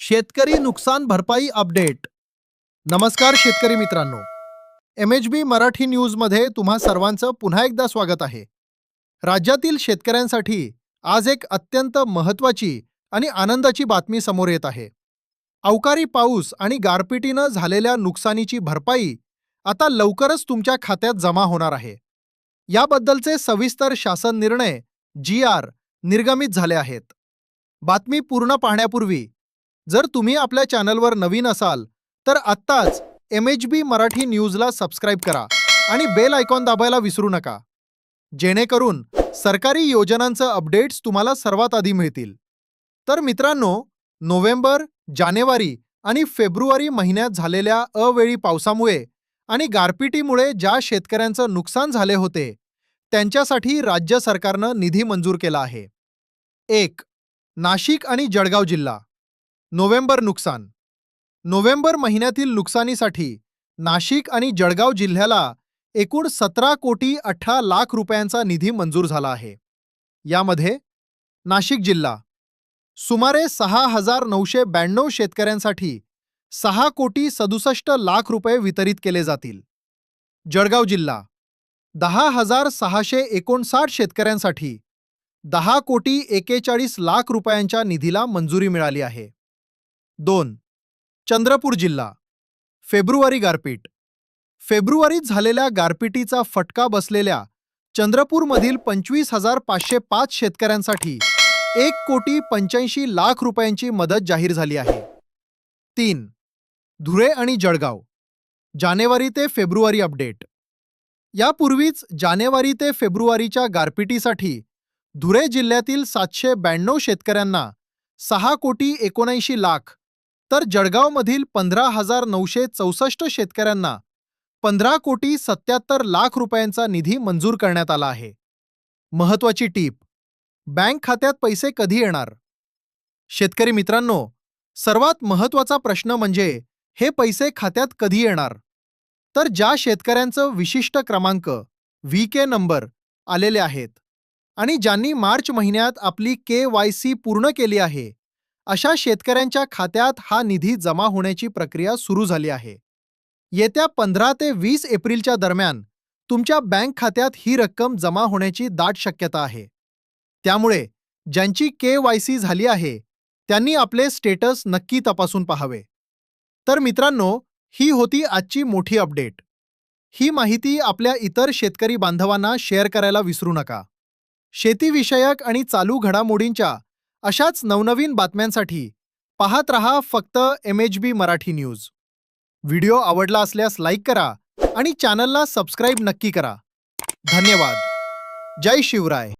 शेतकरी नुकसान भरपाई अपडेट. नमस्कार शेतकरी मित्रांनो, MHB मराठी न्यूजमध्ये तुम्हा सर्वांचं पुन्हा एकदा स्वागत आहे. राज्यातील शेतकऱ्यांसाठी आज एक अत्यंत महत्त्वाची आणि आनंदाची बातमी समोर येत आहे. अवकाळी पाऊस आणि गारपिटीनं झालेल्या नुकसानीची भरपाई आता लवकरच तुमच्या खात्यात जमा होणार आहे. याबद्दलचे सविस्तर शासन निर्णय GR निर्गमित झाले आहेत. बातमी पूर्ण पाहण्यापूर्वी जर तुम्ही आपल्या चॅनलवर नवीन असाल तर आत्ताच MHB मराठी न्यूजला सबस्क्राईब करा आणि बेल आयकॉन दाबायला विसरू नका, जेणेकरून सरकारी योजनांचं अपडेट्स तुम्हाला सर्वात आधी मिळतील. तर मित्रांनो, नोव्हेंबर, जानेवारी आणि फेब्रुवारी महिन्यात झालेल्या अवेळी पावसामुळे आणि गारपिटीमुळे ज्या शेतकऱ्यांचं नुकसान झाले होते, त्यांच्यासाठी राज्य सरकारनं निधी मंजूर केला आहे. 1. नाशिक आणि जळगाव जिल्हा. नोव्हेंबर नुकसान. नोव्हेंबर महिन्यातील नुकसानीसाठी नाशिक आणि जळगाव जिल्ह्याला एकूण 17,18,00,000 रुपयांचा निधी मंजूर झाला आहे. यामध्ये नाशिक जिल्हा सुमारे 6,992 शेतकऱ्यांसाठी 6,67,00,000 रुपये वितरित केले जातील. जळगाव जिल्हा 10,659 शेतकऱ्यांसाठी 10,41,00,000 रुपयांच्या निधीला मंजुरी मिळाली आहे. 2. चंद्रपूर जिल्हा. फेब्रुवारी गारपीट. फेब्रुवारीत झालेल्या गारपिटीचा फटका बसलेल्या चंद्रपूरमधील 25,505 शेतकऱ्यांसाठी 1,85,00,000 रुपयांची मदत जाहीर झाली आहे. 3. धुळे आणि जळगाव. जानेवारी ते फेब्रुवारी अपडेट. यापूर्वीच जानेवारी ते फेब्रुवारीच्या गारपिटीसाठी धुळे जिल्ह्यातील 792 शेतकऱ्यांना 6,79,00,000 तर जळगावमधील 15,964 शेतकऱ्यांना 15,77,00,000 रुपयांचा निधी मंजूर करण्यात आला आहे. महत्त्वाची टीप: बँक खात्यात पैसे कधी येणार? शेतकरी मित्रांनो, सर्वात महत्त्वाचा प्रश्न म्हणजे हे पैसे खात्यात कधी येणार? तर ज्या शेतकऱ्यांचं विशिष्ट क्रमांक VK नंबर आलेले आहेत आणि ज्यांनी मार्च महिन्यात आपली KYC पूर्ण केली आहे, अशा शेतकऱ्यांच्या खात्यात हा निधी जमा होण्याची प्रक्रिया सुरू झाली आहे. येत्या 15 ते 20 एप्रिलच्या दरम्यान तुमच्या बँक खात्यात ही रक्कम जमा होण्याची दाट शक्यता आहे. त्यामुळे ज्यांची KYC झाली आहे त्यांनी आपले स्टेटस नक्की तपासून पाहावे. तर मित्रांनो, ही होती आजची मोठी अपडेट. ही माहिती आपल्या इतर शेतकरी बांधवांना शेअर करायला विसरू नका. शेतीविषयक आणि चालू घडामोडींच्या अशाच नवनवीन बातम्यांसाठी पाहत रहा फक्त MHB मराठी न्यूज. व्हिडिओ आवडला असल्यास लाईक करा आणि चॅनलला सबस्क्राईब नक्की करा. धन्यवाद. जय शिवराय.